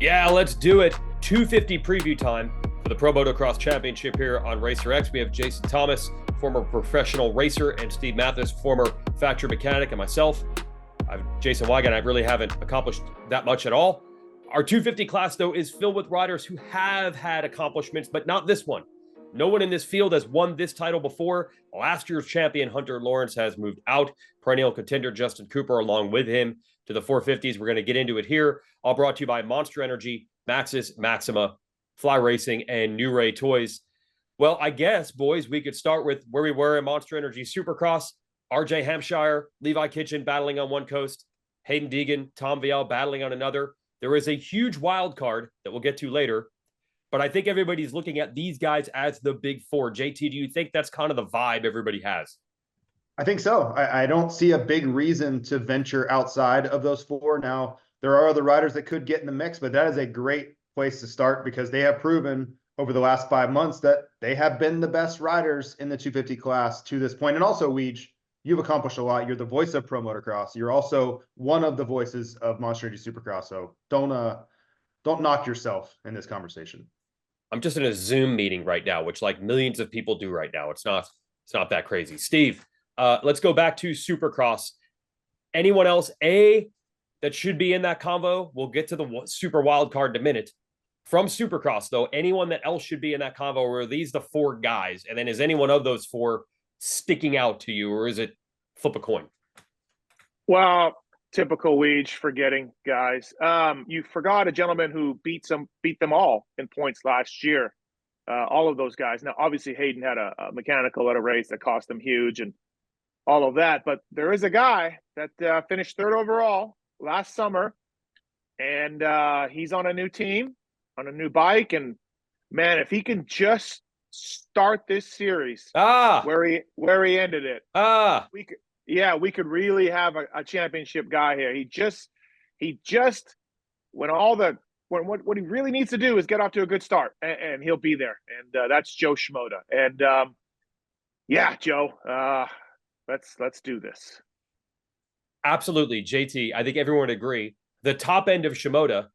Yeah, let's do it. 250 preview time for the Pro Motocross Championship here on Racer X. We have Jason Thomas, former professional racer, and Steve Matthes, former factory mechanic, and myself. Jason Weigandt. I really haven't accomplished that much at all. Our 250 class, though, is filled with riders who have had accomplishments, but not this one. No one in this field has won this title before. Last year's champion, Hunter Lawrence, has moved out. Perennial contender Justin Cooper along with him to the 450s. We're going to get into it here. All brought to you by Monster Energy, Maxxis, Maxima, Fly Racing, and New Ray Toys. Well, I guess, boys, we could start with where we were in Monster Energy Supercross. RJ Hampshire, Levi Kitchen battling on one coast. Haiden Deegan, Tom Vialle battling on another. There is a huge wild card that we'll get to later. But I think everybody's looking at these guys as the big four. JT, do you think that's kind of the vibe everybody has? I think so. I don't see a big reason to venture outside of those four. Now, there are other riders that could get in the mix, but that is a great place to start because they have proven over the last 5 months that they have been the best riders in the 250 class to this point. And also, Weege, you've accomplished a lot. You're the voice of Pro Motocross. You're also one of the voices of Monster Energy Supercross. So don't knock yourself in this conversation. I'm just in a Zoom meeting right now, which like millions of people do right now. It's not that crazy. Steve, let's go back to Supercross. Anyone else, that should be in that convo? We'll get to the super wild card in a minute. From Supercross, though, anyone that else should be in that convo, or are these the four guys? And then is any one of those four sticking out to you, or is it flip a coin? Well, typical Weege forgetting guys. You forgot a gentleman who beat them all in points last year. All of those guys. Now, obviously, Haiden had a mechanical at a race that cost him huge and all of that. But there is a guy that finished third overall last summer, and he's on a new team, on a new bike. And man, if he can just start this series where he ended it, we could really have a championship guy here. He just what he really needs to do is get off to a good start, and he'll be there. And that's Joe Shimoda. And Joe, let's do this. Absolutely, JT. I think everyone would agree. The top end of Shimoda,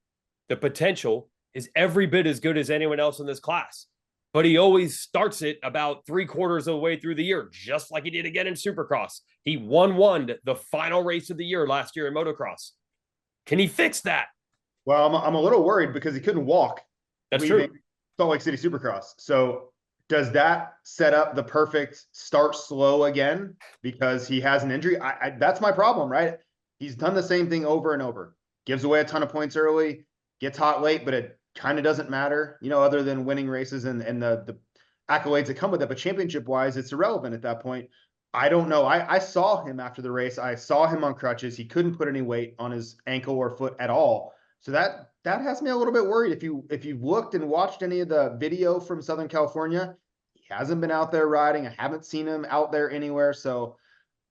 the potential is every bit as good as anyone else in this class. But he always starts it about 3/4 of the way through the year, just like he did again in Supercross. He won the final race of the year last year in motocross. Can he fix that? Well, I'm a little worried because he couldn't walk. That's true. Salt Lake City Supercross. So does that set up the perfect start slow again because he has an injury? That's my problem, right? He's done the same thing over and over. Gives away a ton of points early, gets hot late, but it kind of doesn't matter, other than winning races and the accolades that come with it. But championship-wise, it's irrelevant at that point. I don't know. I saw him after the race. I saw him on crutches. He couldn't put any weight on his ankle or foot at all. So that has me a little bit worried. If you've looked and watched any of the video from Southern California, he hasn't been out there riding. I haven't seen him out there anywhere. So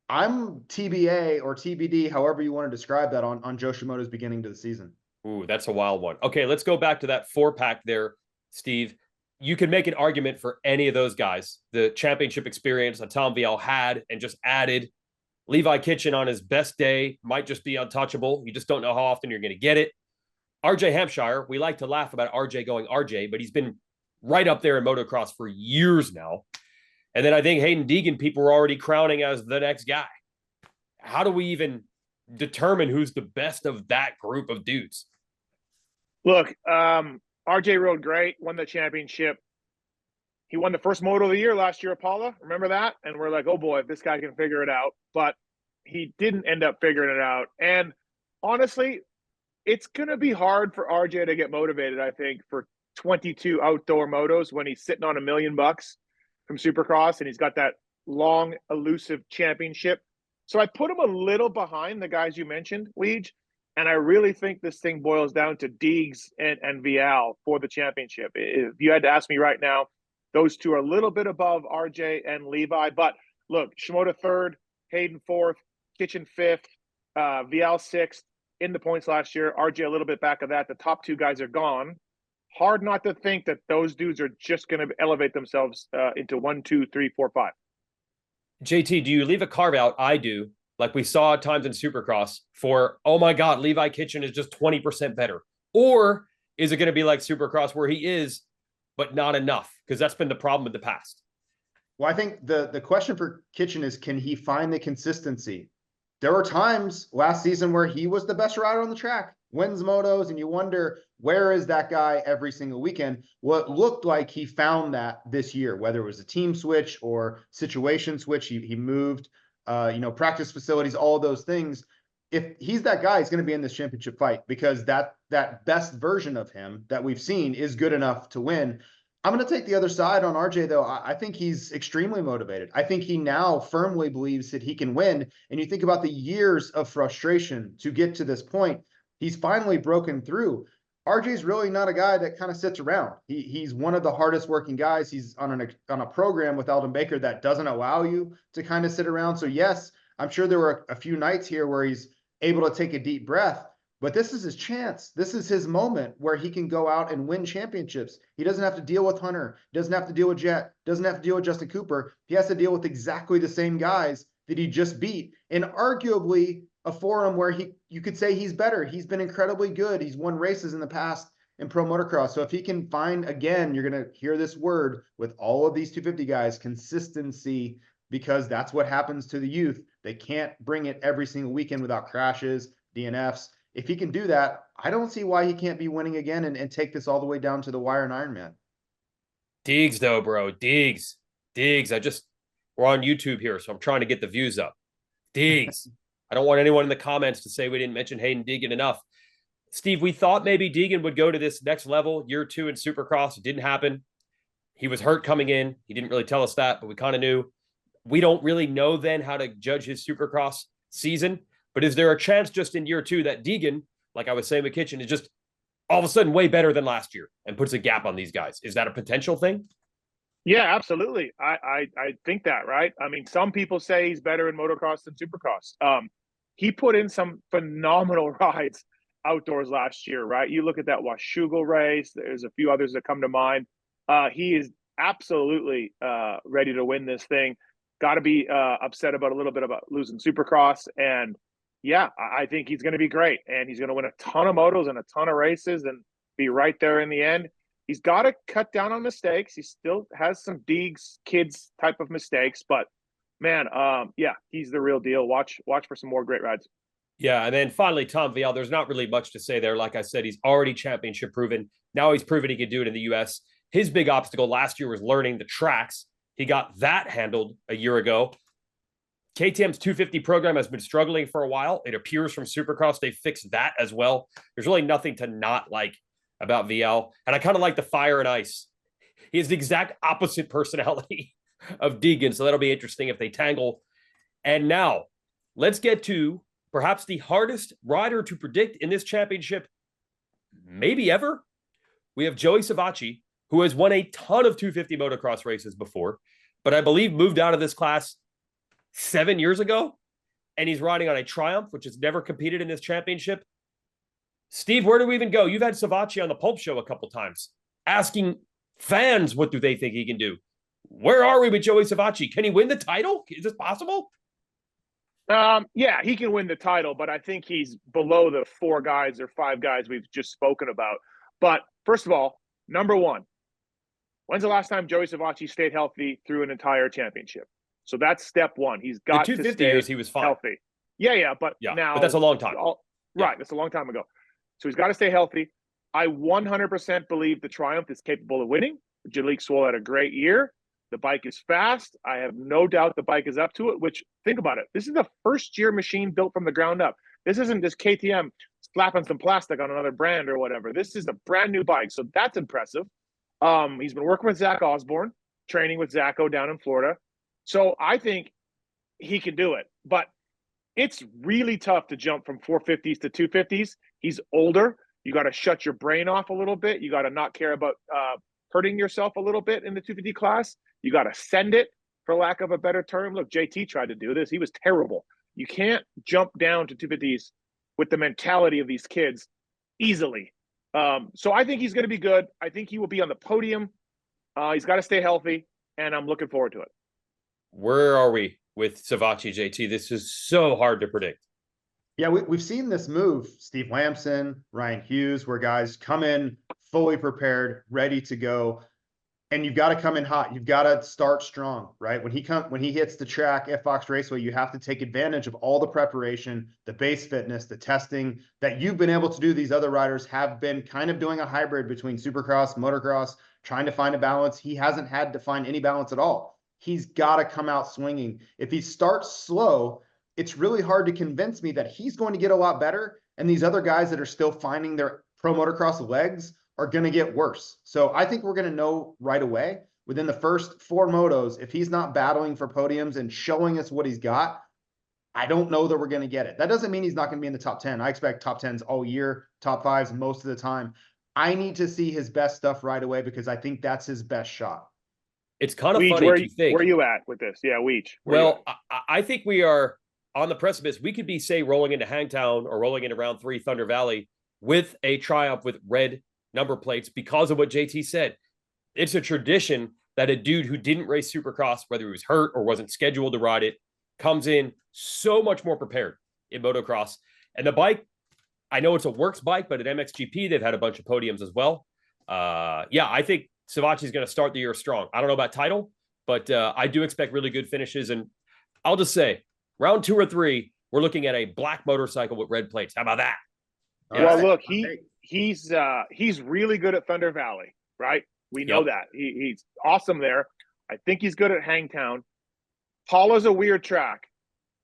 I'm TBA or TBD, however you want to describe that, on Joe Shimoda's beginning to the season. Ooh, that's a wild one. Okay, let's go back to that 4-pack there, Steve. You can make an argument for any of those guys. The championship experience that Tom Vialle had and just added. Levi Kitchen on his best day might just be untouchable. You just don't know how often you're going to get it. RJ Hampshire, we like to laugh about RJ going RJ, but he's been right up there in motocross for years now. And then I think Haiden Deegan, people were already crowning as the next guy. How do we even determine who's the best of that group of dudes? Look, RJ rode great, won the championship. He won the first moto of the year last year at Paula. Remember that? And we're like, oh boy, if this guy can figure it out. But he didn't end up figuring it out. And honestly, it's going to be hard for RJ to get motivated, I think, for 22 outdoor motos when he's sitting on $1 million from Supercross and he's got that long, elusive championship. So I put him a little behind the guys you mentioned, Weege. And I really think this thing boils down to Deegs and Vialle for the championship. If you had to ask me right now, those two are a little bit above RJ and Levi. But look, Shimoda third, Haiden fourth, Kitchen fifth, Vialle sixth in the points last year. RJ a little bit back of that. The top two guys are gone. Hard not to think that those dudes are just going to elevate themselves into 1, 2, 3, 4, 5. JT, do you leave a carve out? I do. Like we saw at times in Supercross for, oh my God, Levi Kitchen is just 20% better. Or Is it going to be like Supercross where he is, but not enough? Because that's been the problem in the past. Well, I think the question for Kitchen is, can he find the consistency? There were times last season where he was the best rider on the track, wins motos, and you wonder, where is that guy every single weekend? Well, it looked like he found that this year, whether it was a team switch or situation switch. He moved, practice facilities, all those things. If he's that guy, he's going to be in this championship fight, because that best version of him that we've seen is good enough to win. I'm going to take the other side on RJ, though. I think he's extremely motivated. I think he now firmly believes that he can win. And you think about the years of frustration to get to this point, he's finally broken through. RJ's really not a guy that kind of sits around. He's one of the hardest working guys. He's on a program with Eldon Baker that doesn't allow you to kind of sit around. So yes, I'm sure there were a few nights here where he's able to take a deep breath. But this is his chance. This is his moment where he can go out and win championships. He doesn't have to deal with Hunter, doesn't have to deal with Jett, doesn't have to deal with Justin Cooper. He has to deal with exactly the same guys that he just beat, and arguably a forum where you could say he's better. He's been incredibly good. He's won races in the past in pro motocross. So if he can find, again, you're going to hear this word with all of these 250 guys, consistency, because that's what happens to the youth. They can't bring it every single weekend without crashes, DNFs. If he can do that, I don't see why he can't be winning again and take this all the way down to the wire in Ironman. Deegs, though, bro. Deegs. We're on YouTube here, so I'm trying to get the views up. Deegs. I don't want anyone in the comments to say we didn't mention Haiden Deegan enough. Steve, we thought maybe Deegan would go to this next level, year 2 in Supercross. It didn't happen. He was hurt coming in. He didn't really tell us that, but we kind of knew. We don't really know then how to judge his Supercross season. But is there a chance just in year 2 that Deegan, like I was saying with Kitchen, is just all of a sudden way better than last year and puts a gap on these guys? Is that a potential thing? Yeah, absolutely. I think that, right? I mean, some people say he's better in motocross than Supercross. He put in some phenomenal rides outdoors last year, right? You look at that Washougal race. There's a few others that come to mind. He is absolutely ready to win this thing. Got to be upset about a little bit about losing Supercross. And yeah, I think he's going to be great. And he's going to win a ton of motos and a ton of races and be right there in the end. He's got to cut down on mistakes. He still has some Deegs kids type of mistakes, but man, yeah, he's the real deal. Watch for some more great rides. Yeah, and then finally, Tom Vialle, there's not really much to say there. Like I said, he's already championship proven. Now he's proven he can do it in the U.S. His big obstacle last year was learning the tracks. He got that handled a year ago. KTM's 250 program has been struggling for a while. It appears from Supercross they fixed that as well. There's really nothing to not like about Vialle. And I kind of like the fire and ice. He has the exact opposite personality of Deegan, so that'll be interesting if they tangle. And now, let's get to perhaps the hardest rider to predict in this championship, maybe ever. We have Joey Savatgy, who has won a ton of 250 motocross races before, but I believe moved out of this class 7 years ago, and he's riding on a Triumph, which has never competed in this championship. Steve, where do we even go? You've had Savatgy on the Pulp Show a couple times, asking fans what do they think he can do. Where are we with Joey Savatgy? Can he win the title? Is this possible? Yeah, he can win the title, but I think he's below the 4 guys or 5 guys we've just spoken about. But first of all, number one, when's the last time Joey Savatgy stayed healthy through an entire championship? So that's step one. He's got to stay years he was fine. Healthy. Yeah, but now, but that's a long time. Right, that's a long time ago. So he's got to stay healthy. I 100% believe the Triumph is capable of winning. Jalek Swoll had a great year. The bike is fast. I have no doubt the bike is up to it, which, think about it. This is the first-year machine built from the ground up. This isn't just KTM slapping some plastic on another brand or whatever. This is a brand-new bike, so that's impressive. He's been working with Zach Osborne, training with Zacho down in Florida. So I think he can do it. But it's really tough to jump from 450s to 250s. He's older. You got to shut your brain off a little bit. You got to not care about hurting yourself a little bit in the 250 class. You got to send it, for lack of a better term. Look, JT tried to do this. He was terrible. You can't jump down to 250s with the mentality of these kids easily. So I think he's going to be good. I think he will be on the podium. He's got to stay healthy, and I'm looking forward to it. Where are we with Savatgy, JT? This is so hard to predict. Yeah, we've seen this move, Steve Lamson, Ryan Hughes, where guys come in fully prepared, ready to go. And you've got to come in hot. You've got to start strong, right? When he hits the track at Fox Raceway, you have to take advantage of all the preparation, the base fitness, the testing that you've been able to do. These other riders have been kind of doing a hybrid between Supercross, motocross, trying to find a balance. He hasn't had to find any balance at all. He's got to come out swinging. If he starts slow, it's really hard to convince me that he's going to get a lot better. And these other guys that are still finding their pro motocross legs are going to get worse. So I think we're going to know right away within the first 4 motos, if he's not battling for podiums and showing us what he's got, I don't know that we're going to get it. That doesn't mean he's not going to be in the top 10. I expect top 10s all year, top 5s most of the time. I need to see his best stuff right away because I think that's his best shot. It's kind of Weege, funny to think. Where are you at with this? Yeah, Weege. Well, I think we are on the precipice. We could be, say, rolling into Hangtown or rolling into round 3 Thunder Valley with a Triumph with red number plates because of what JT said. It's a tradition that a dude who didn't race Supercross, whether he was hurt or wasn't scheduled to ride it, comes in so much more prepared in motocross. And the bike, I know it's a works bike, but at MXGP, they've had a bunch of podiums as well. Yeah, I think Savatgy is going to start the year strong. I don't know about title, but I do expect really good finishes. And I'll just say, round 2 or 3, we're looking at a black motorcycle with red plates. How about that? Well, look, he's really good at Thunder Valley, right? We know that. He's awesome there. I think he's good at Hangtown. Paula's a weird track,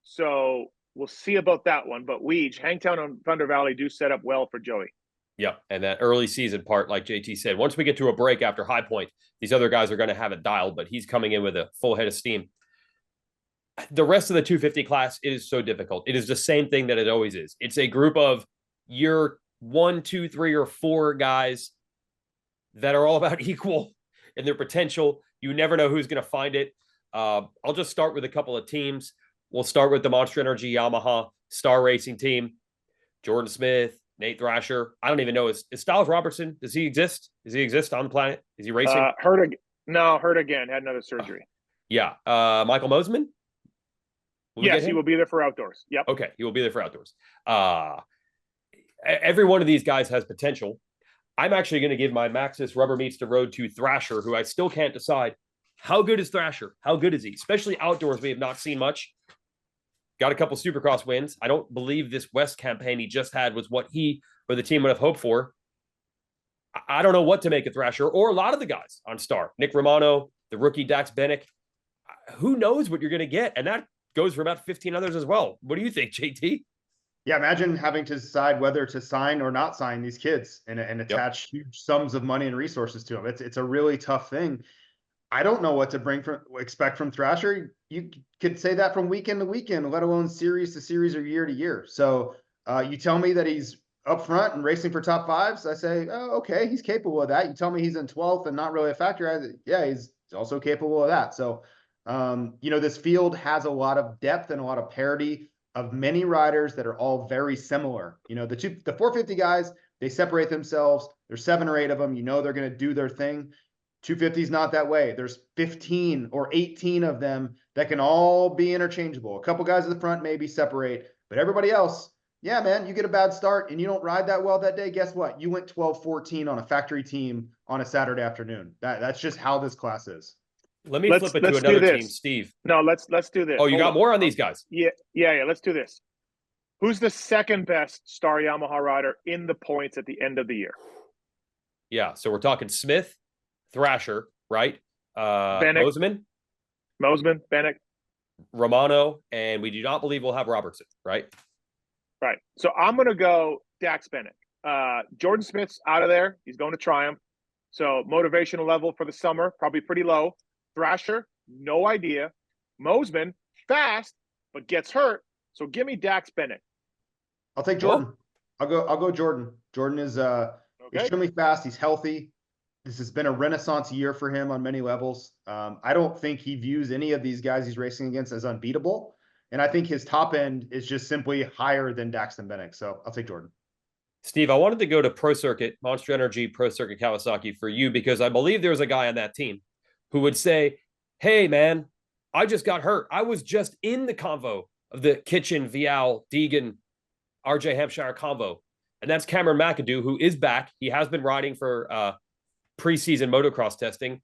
so we'll see about that one. But Weege, Hangtown and Thunder Valley do set up well for Joey. Yeah, and that early season part, like JT said, once we get to a break after High Point, these other guys are going to have it dialed, but he's coming in with a full head of steam. The rest of the 250 class, it is so difficult. It is the same thing that it always is. It's a group of your 1, 2, 3, or 4 guys that are all about equal in their potential. You never know who's going to find it. I'll just start with a couple of teams. We'll start with the Monster Energy Yamaha Star Racing team. Jordan Smith, Nate Thrasher. I don't even know. Is Styles Robertson, does he exist? Does he exist on the planet? Is he racing? Hurt again. Had another surgery. Yeah. Michael Mosman? Yes, he will be there for outdoors. Yep. Okay, he will be there for outdoors. Every one of these guys has potential. I'm actually going to give my Maxxis rubber meets the road to Thrasher, who I still can't decide. How good is Thrasher? How good is he? Especially outdoors, we have not seen much. Got a couple Supercross wins. I don't believe this West campaign he just had was what he or the team would have hoped for. I don't know what to make of Thrasher or a lot of the guys on Star. Nick Romano, the rookie Dax Bennick. Who knows what you're going to get? And that goes for about 15 others as well. What do you think, JT? Yeah, imagine having to decide whether to sign or not sign these kids and attach huge sums of money and resources to them. It's a really tough thing. I don't know what to expect from Thrasher. You could say that from weekend to weekend, let alone series to series or year to year. So you tell me that he's up front and racing for top 5s. I say, oh, okay, he's capable of that. You tell me he's in 12th and not really a factor. Yeah, he's also capable of that. So, this field has a lot of depth and a lot of parity of many riders that are all very similar. The 450 guys, they separate themselves. There's 7 or 8 of them. They're going to do their thing. 250 is not that way. There's 15 or 18 of them that can all be interchangeable. A couple guys at the front maybe separate, but everybody else, yeah, man, you get a bad start and you don't ride that well that day. Guess what? You went 12-14 on a factory team on a Saturday afternoon. That's just how this class is. Let me flip it to another team, Steve. No, let's do this. Oh, you got more on these guys? Yeah. Let's do this. Who's the second best Star Yamaha rider in the points at the end of the year? Yeah, so we're talking Smith, Thrasher, right? Mosman, Bennick, Romano, and we do not believe we'll have Robertson, right? Right. So I'm going to go Dax Bennick. Jordan Smith's out of there. He's going to Triumph. So motivational level for the summer, probably pretty low. Thrasher, no idea. Mosman, fast, but gets hurt. So give me Dax Bennick. I'll take Jordan. I'll go Jordan. Jordan is extremely fast. He's healthy. This has been a renaissance year for him on many levels. I don't think he views any of these guys he's racing against as unbeatable. And I think his top end is just simply higher than Daxton Bennick. So I'll take Jordan. Steve, I wanted to go to Pro Circuit, Monster Energy, Pro Circuit Kawasaki for you, because I believe there's a guy on that team who would say, hey, man, I just got hurt. I was just in the convo of the Kitchen, Vialle, Deegan, RJ Hampshire convo. and that's Cameron McAdoo, who is back. He has been riding for preseason motocross testing,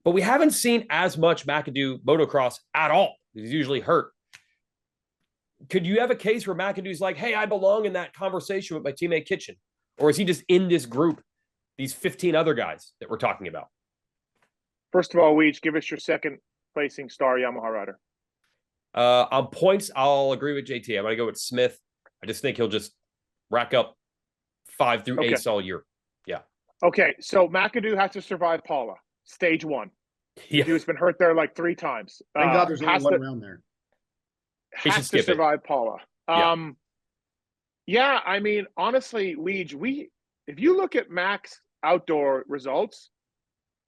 but we haven't seen as much McAdoo motocross at all. He's usually hurt. Could you have a case where McAdoo's like, hey, I belong in that conversation with my teammate Kitchen? Or is he just in this group, these 15 other guys that we're talking about? First of all, Weege, give us your second placing star Yamaha rider. On points, I'll agree with JT. I'm going to go with Smith. I just think he'll just rack up 5 through 8 all year. Yeah. Okay, so McAdoo has to survive Paula, stage 1. Yeah. Dude's been hurt there like 3 times. Thank God there's only one round there. He should Has to skip it. survive Paula. Yeah, I mean, honestly, Weege, if you look at Max outdoor results,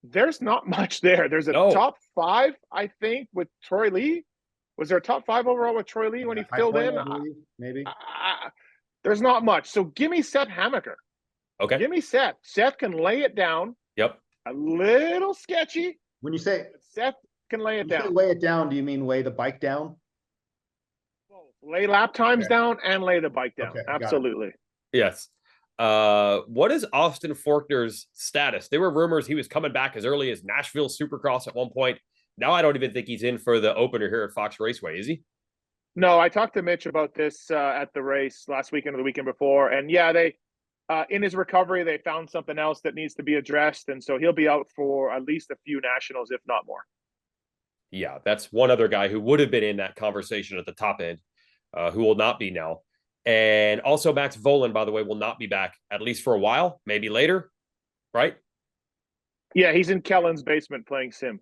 there's not much there. There's a top 5, I think, with Troy Lee. Was there a top 5 overall with Troy Lee when he filled in? Maybe. There's not much. So give me Seth Hammaker. Okay. Give me Seth. Seth can lay it down. Yep. A little sketchy. When you say Seth can lay it down. Lay it down, do you mean lay the bike down? Lay lap times down and lay the bike down. Okay, absolutely. Yes. What is Austin Faulkner's status? There were rumors he was coming back as early as Nashville Supercross at one point. Now I don't even think he's in for the opener here at Fox Raceway, is he? No, I talked to Mitch about this at the race last weekend or the weekend before. And yeah, they in his recovery, they found something else that needs to be addressed. And so he'll be out for at least a few nationals, if not more. Yeah, that's one other guy who would have been in that conversation at the top end, who will not be now. And also Max Volan, by the way, will not be back, at least for a while, maybe later, right? Yeah, he's in Kellen's basement playing sim.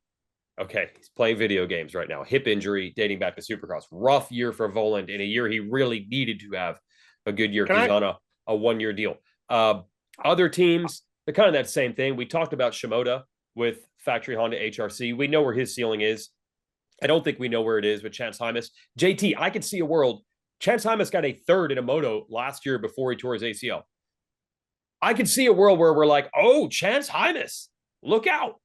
Okay, he's playing video games right now. Hip injury dating back to Supercross. Rough year for Voland in a year he really needed to have a good year because he's on a one-year deal. Other teams, they're kind of that same thing. We talked about Shimoda with Factory Honda HRC. We know where his ceiling is. I don't think we know where it is with Chance Hymas. JT, I could see a world. Chance Hymas got a 3rd in a moto last year before he tore his ACL. I could see a world where we're like, oh, Chance Hymas, look out.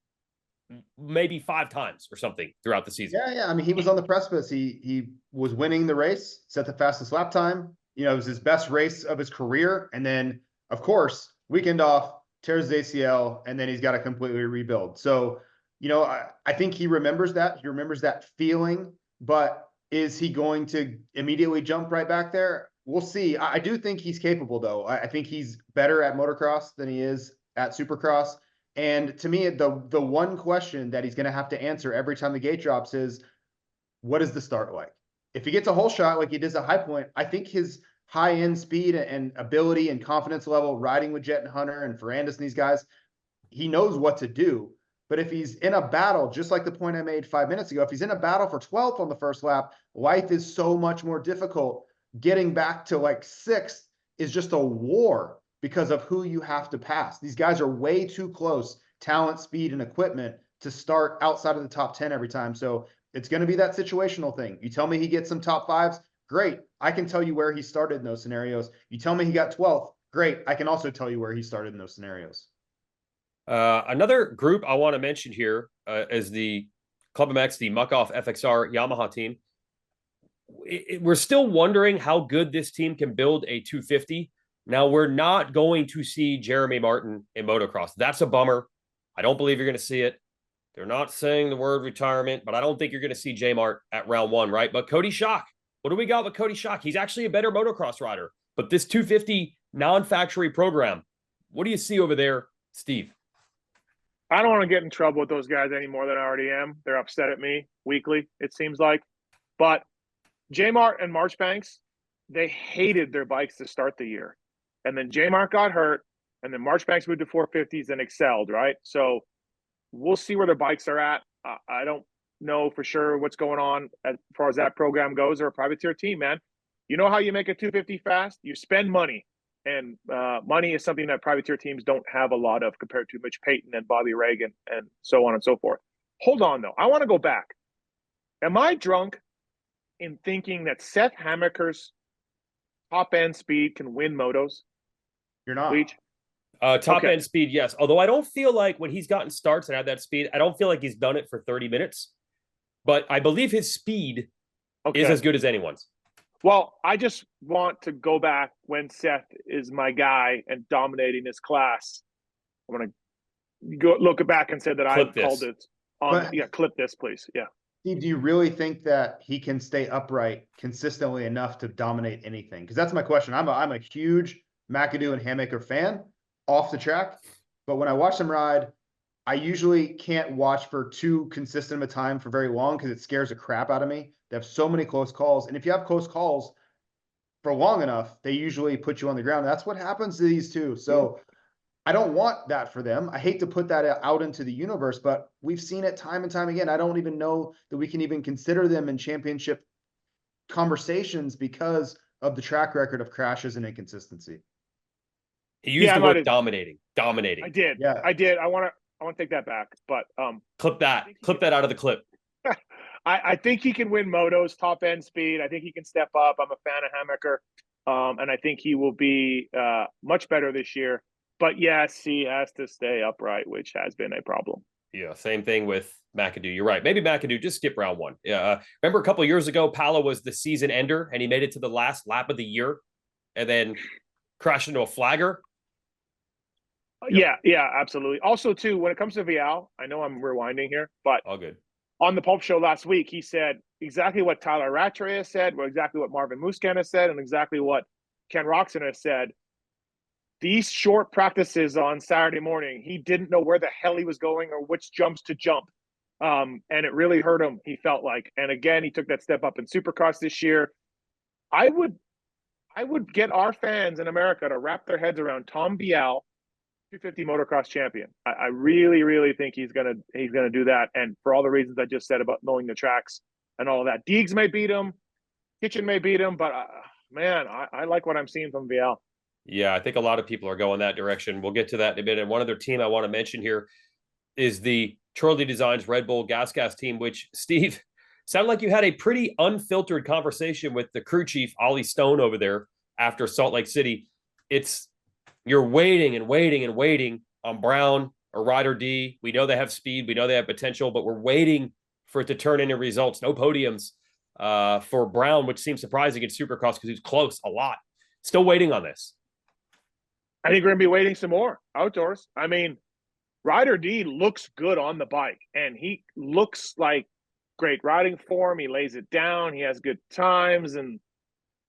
Maybe 5 times or something throughout the season. Yeah. I mean, he was on the precipice. He was winning the race, set the fastest lap time. You know, it was his best race of his career. And then, of course, weekend off, tears his ACL, and then he's got to completely rebuild. So, you know, I think he remembers that. He remembers that feeling. But is he going to immediately jump right back there? We'll see. I do think he's capable, though. I think he's better at motocross than he is at Supercross. And to me, the one question that he's going to have to answer every time the gate drops is, what is the start like? If he gets a whole shot like he does at High Point, I think his high-end speed and ability and confidence level riding with Jett and Hunter and Ferrandis and these guys, he knows what to do. But if he's in a battle, just like the point I made 5 minutes ago, if he's in a battle for 12th on the first lap, life is so much more difficult. Getting back to like 6th is just a war because of who you have to pass. These guys are way too close, talent, speed, and equipment, to start outside of the top 10 every time. So it's going to be that situational thing. You tell me he gets some top 5s, great. I can tell you where he started in those scenarios. You tell me he got 12th, great. I can also tell you where he started in those scenarios. Another group I want to mention here is the Club MX, the Muck-Off FXR Yamaha team. We're still wondering how good this team can build a 250. Now, we're not going to see Jeremy Martin in motocross. That's a bummer. I don't believe you're going to see it. They're not saying the word retirement, but I don't think you're going to see J-Mart at round 1, right? But Cody Schock, what do we got with Cody Schock? He's actually a better motocross rider. But this 250 non-factory program, what do you see over there, Steve? I don't want to get in trouble with those guys any more than I already am. They're upset at me weekly, it seems like. But J-Mart and Marchbanks, they hated their bikes to start the year. And then J-Mart got hurt, and then Marchbanks moved to 450s and excelled, right? So we'll see where their bikes are at. I don't know for sure what's going on as far as that program goes. They're a privateer team, man. You know how you make a 250 fast? You spend money. And money is something that privateer teams don't have a lot of compared to Mitch Payton and Bobby Reagan and so on and so forth. Hold on, though. I want to go back. Am I drunk in thinking that Seth Hammaker's top-end speed can win motos? You're not. Leach? Top-end speed, yes. Although I don't feel like when he's gotten starts and had that speed, I don't feel like he's done it for 30 minutes. But I believe his speed is as good as anyone's. Well, I just want to go back when Seth is my guy and dominating this class. I want to go look back and say that I called it on. But- Yeah, clip this, please. Yeah. Steve, do you really think that he can stay upright consistently enough to dominate anything? Because that's my question. I'm a huge McAdoo and Hammaker fan off the track, but when I watch them ride, I usually can't watch for too consistent of a time for very long because it scares the crap out of me. They have so many close calls, and if you have close calls for long enough, they usually put you on the ground. That's what happens to these two. So I don't want that for them. I hate to put that out into the universe, but we've seen it time and time again. I don't even know that we can even consider them in championship conversations because of the track record of crashes and inconsistency. He used the word dominating. Dominating. I did. Yeah. I did. I want to take that back, but clip that out of the clip. I think he can win motos, top end speed. I think he can step up. I'm a fan of Hammaker, and I think he will be much better this year. But yes, he has to stay upright, which has been a problem. Yeah, same thing with McAdoo. You're right. Maybe McAdoo, just skip round one. Yeah, remember a couple of years ago, Pala was the season ender, and he made it to the last lap of the year, and then crashed into a flagger. Yep. Yeah, absolutely. Also, too, when it comes to Vialle, I know I'm rewinding here, but all good. On the Pulp Show last week, he said exactly what Tyler Rattray has said, exactly what Marvin Musquin has said, and exactly what Ken Roxon has said. These short practices on Saturday morning, he didn't know where the hell he was going or which jumps to jump. And it really hurt him, he felt like. And again, he took that step up in Supercross this year. I would get our fans in America to wrap their heads around Tom Vialle, 250 motocross champion. I really, really think he's gonna do that. And for all the reasons I just said about knowing the tracks and all of that, Deegs may beat him, Kitchen may beat him, but man, I like what I'm seeing from Vialle. Yeah, I think a lot of people are going that direction. We'll get to that in a bit. And one other team I want to mention here is the Chorley Designs Red Bull GasGas team, which, Steve, sounded like you had a pretty unfiltered conversation with the crew chief, Ollie Stone, over there after Salt Lake City. You're waiting and waiting and waiting on Brown or Ryder D. We know they have speed. We know they have potential, but we're waiting for it to turn into results. No podiums for Brown, which seems surprising in Supercross because he's close a lot. Still waiting on this. I think we're going to be waiting some more outdoors. I mean, Ryder D looks good on the bike, and he looks like great riding form. He lays it down. He has good times, and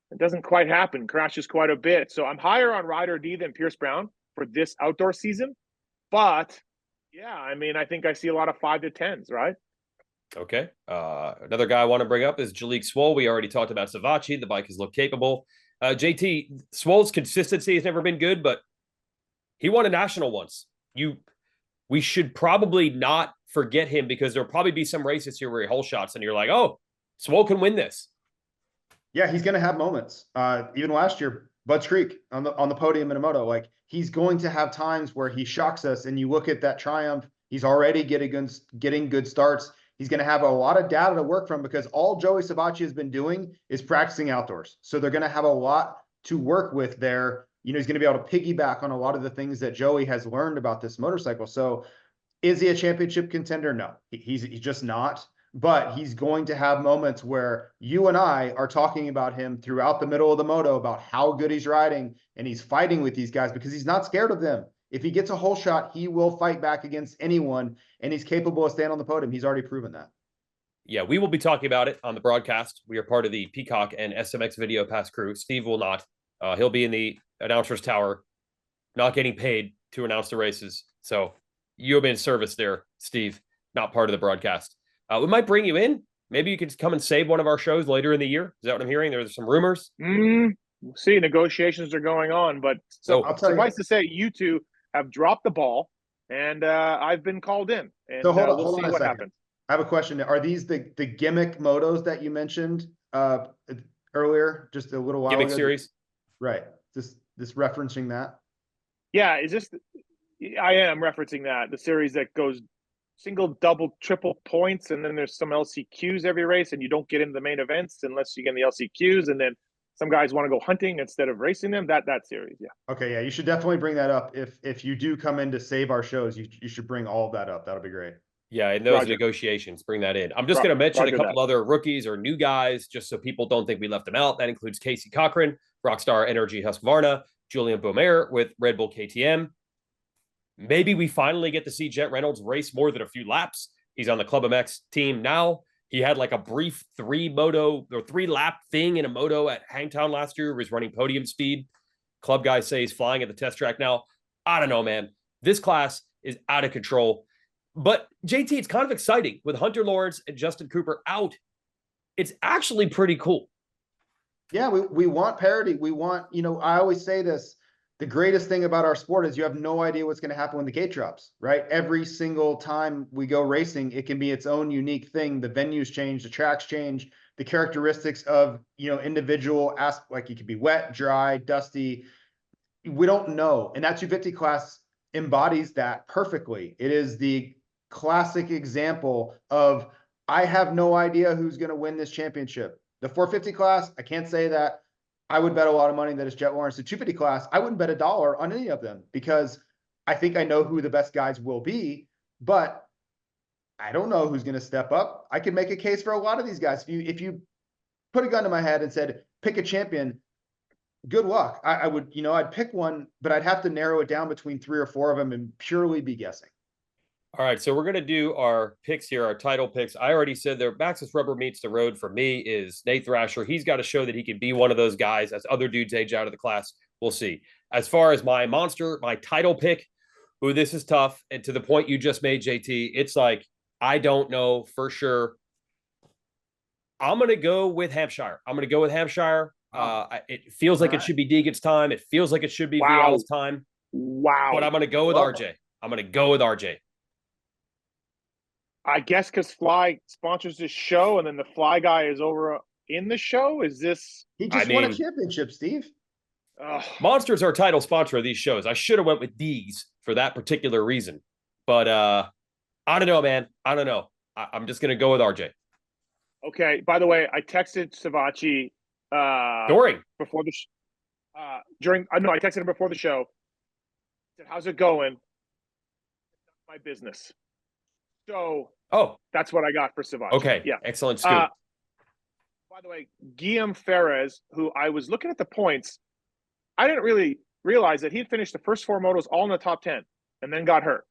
it doesn't quite happen. Crashes quite a bit. So I'm higher on Ryder D than Pierce Brown for this outdoor season. But, yeah, I mean, I think I see a lot of 5 to 10s, right? Okay. Another guy I want to bring up is Jalek Swoll. We already talked about Savatgy. The bike has looked capable. JT, Swoll's consistency has never been good, but he won a national once. We should probably not forget him because there'll probably be some races here where he hole shots and you're like, oh, Swoll can win this. Yeah, he's going to have moments. Even last year, Budds Creek on the podium in a moto, like he's going to have times where he shocks us. And you look at that triumph, he's already getting good starts. He's going to have a lot of data to work from because all Joey Savatgy has been doing is practicing outdoors. So they're going to have a lot to work with there. You know, he's going to be able to piggyback on a lot of the things that Joey has learned about this motorcycle. So is he a championship contender? No, he's just not. But he's going to have moments where you and I are talking about him throughout the middle of the moto about how good he's riding, and he's fighting with these guys because he's not scared of them. If he gets a hole shot, he will fight back against anyone, and he's capable of staying on the podium. He's already proven that. Yeah, we will be talking about it on the broadcast. We are part of the Peacock and SMX Video Pass crew. Steve will not. He'll be in the announcer's tower, not getting paid to announce the races. So you have been in service there, Steve, not part of the broadcast. We might bring you in. Maybe you could come and save one of our shows later in the year. Is that what I'm hearing? There's some rumors. We'll see, negotiations are going on, but suffice to say, you two have dropped the ball, and I've been called in. And so hold on what a second. happens. I have a question. Are these the gimmick motos that you mentioned earlier, just a little while gimmick ago? Series? Right. This referencing that? Yeah, I am referencing that. The series that goes single, double, triple points, and then there's some LCQs every race, and you don't get into the main events unless you get in the LCQs, and then some guys want to go hunting instead of racing them. That series, yeah. Okay, yeah, you should definitely bring that up. If you do come in to save our shows, you should bring all of that up. That'll be great. Yeah, in those Roger. negotiations, bring that in. I'm just going to mention a Roger couple other rookies or new guys, just so people don't think we left them out. That includes Casey Cochran, Rockstar Energy Husqvarna, Julian Beaumer with Red Bull KTM. Maybe we finally get to see Jett Reynolds race more than a few laps. He's on the Club MX team now. He had like a brief 3-lap thing in a moto at Hangtown last year. He was running podium speed. Club guys say he's flying at the test track now. I don't know, man. This class is out of control. But JT, it's kind of exciting with Hunter Lawrence and Justin Cooper out. It's actually pretty cool. Yeah, we want parity. We want, I always say this, the greatest thing about our sport is you have no idea what's going to happen when the gate drops, right? Every single time we go racing, it can be its own unique thing. The venues change, the tracks change, the characteristics of, individual aspects, like it could be wet, dry, dusty. We don't know. And that 250 class embodies that perfectly. It is the classic example of, I have no idea who's going to win this championship. The 450 class, I can't say that. I would bet a lot of money that it's Jett Lawrence. The 250 class, I wouldn't bet $1 on any of them because I think I know who the best guys will be, but I don't know who's going to step up. I could make a case for a lot of these guys. If you put a gun to my head and said, pick a champion, good luck. I would, I'd pick one, but I'd have to narrow it down between 3 or 4 of them and purely be guessing. All right, so we're going to do our picks here, our title picks. I already said there, Maxxis rubber meets the road for me is Nate Thrasher. He's got to show that he can be one of those guys as other dudes age out of the class. We'll see. As far as my title pick, this is tough. And to the point you just made, JT, it's like, I don't know for sure. I'm going to go with Hampshire. It feels like it should be Deegan's time. It feels like it should be Vialle's time. Wow. But I'm going to go with RJ. I guess because Fly sponsors this show and then the Fly guy is over in the show. Is this? He just won a championship, Steve. Monster's our title sponsor of these shows. I should have went with Deegs for that particular reason. But I don't know, man. I don't know. I'm just going to go with RJ. Okay. By the way, I texted Savatgy before the I texted him before the show. I said, how's it going? My business. So, that's what I got for Savatgy. Okay, yeah, excellent scoop. By the way, Guillaume Ferez, who I was looking at the points, I didn't really realize that he'd finished the first 4 motos all in the top 10 and then got hurt.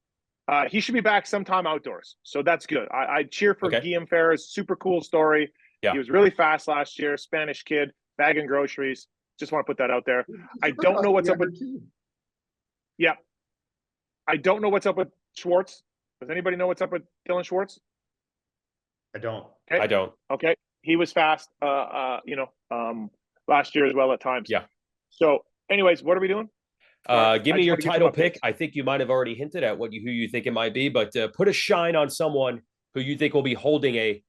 He should be back sometime outdoors, so that's good. I cheer for Guillaume Ferez. Super cool story. Yeah. He was really fast last year. Spanish kid, bagging groceries. Just want to put that out there. I don't know what's up with. Yeah, I don't know what's up with Schwartz. Does anybody know what's up with Dylan Schwartz? I don't. Okay. I don't. Okay. He was fast, last year as well at times. Yeah. So, anyways, what are we doing? Give me your title pick. I think you might have already hinted at who you think it might be, but put a shine on someone who you think will be holding a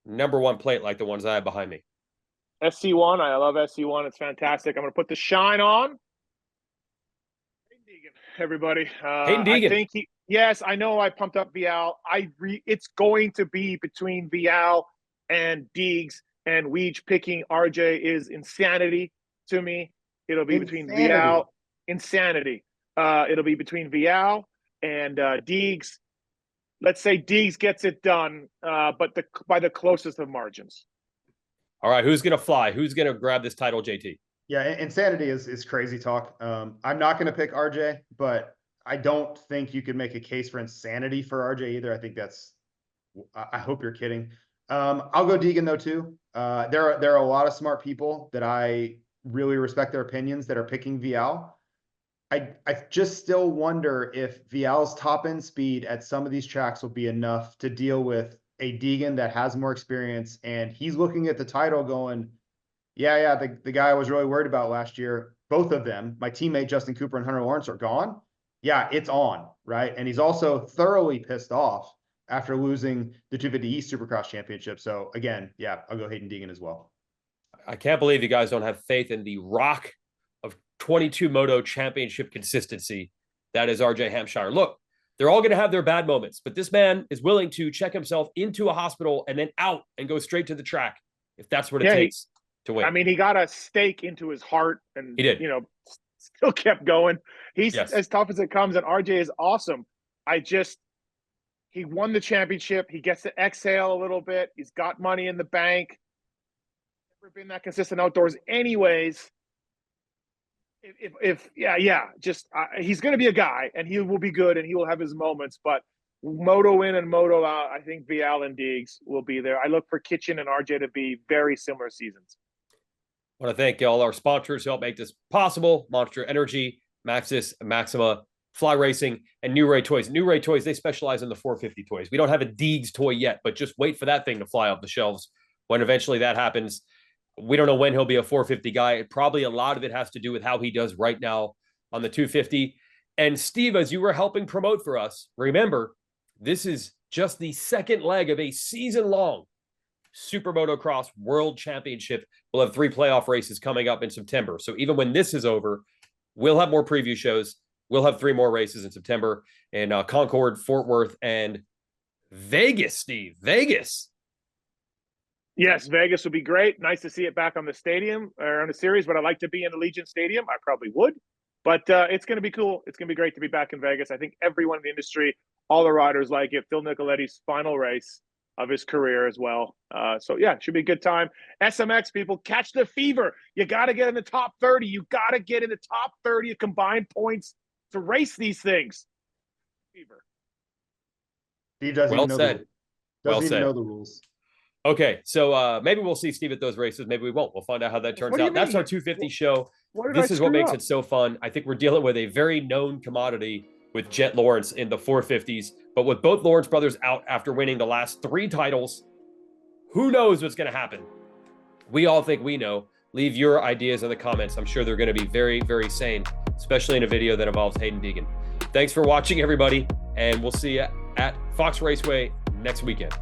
#1 plate like the ones I have behind me. SC1. I love SC1. It's fantastic. I'm going to put the shine on. Haiden Deegan, everybody. Haiden Deegan. I think yes, I know I pumped up Vialle. It's going to be between Vialle and Deegs, and Weege picking RJ is insanity to me. It'll be between Vialle. Insanity. It'll be between Vialle and Deegs. Let's say Deegs gets it done, but by the closest of margins. All right, who's going to fly? Who's going to grab this title, JT? Yeah, insanity is crazy talk. I'm not going to pick RJ, but I don't think you could make a case for insanity for RJ either. I think I hope you're kidding. I'll go Deegan though too. There are a lot of smart people that I really respect their opinions that are picking Vialle. I just still wonder if Vialle's top end speed at some of these tracks will be enough to deal with a Deegan that has more experience, and he's looking at the title going, the guy I was really worried about last year, both of them, my teammate Justin Cooper and Hunter Lawrence, are gone. Yeah, it's on, right? And he's also thoroughly pissed off after losing the 250 East Supercross Championship. So again, I'll go Haiden Deegan as well. I can't believe you guys don't have faith in the rock of 22 Moto Championship consistency that is RJ Hampshire. Look, they're all going to have their bad moments, but this man is willing to check himself into a hospital and then out and go straight to the track if that's what it takes to win. I mean, he got a stake into his heart and he did. Still kept going. He's as tough as it comes, and RJ is awesome. He won the championship. He gets to exhale a little bit. He's got money in the bank. Never been that consistent outdoors anyways. He's going to be a guy, and he will be good, and he will have his moments. But moto in and moto out, I think Vialle and Deegs will be there. I look for Kitchen and RJ to be very similar seasons. I want to thank all our sponsors who help make this possible: Monster Energy, Maxxis, Maxima, Fly Racing, and New Ray Toys. New Ray Toys, they specialize in the 450 toys. We don't have a Deegs toy yet, but just wait for that thing to fly off the shelves. When eventually that happens, we don't know when he'll be a 450 guy. Probably a lot of it has to do with how he does right now on the 250. And Steve, as you were helping promote for us, remember, this is just the second leg of a season-long SuperMotocross World Championship. We'll have 3 playoff races coming up in September. So even when this is over, we'll have more preview shows. We'll have 3 more races in September in Concord, Fort Worth, and Vegas, Steve. Vegas. Yes, Vegas would be great. Nice to see it back on the stadium or on the series. Would I like to be in Allegiant Stadium? I probably would. But it's going to be cool. It's going to be great to be back in Vegas. I think everyone in the industry, all the riders like it. Phil Nicoletti's final race of his career as well. So, yeah, it should be a good time. SMX, people, catch the fever. You got to get in the top 30. You got to get in the top 30 of combined points to race these things. Fever. He doesn't Well even know said. doesn't even know the rules. Okay, so maybe we'll see Steve at those races. Maybe we won't. We'll find out how that turns out. That's our 250 show. This is what makes it so fun. I think we're dealing with a very known commodity with Jett Lawrence in the 450s. But with both Lawrence brothers out after winning the last 3 titles, who knows what's going to happen? We all think we know. Leave your ideas in the comments. I'm sure they're going to be very, very sane, especially in a video that involves Haiden Deegan. Thanks for watching, everybody, and we'll see you at Fox Raceway next weekend.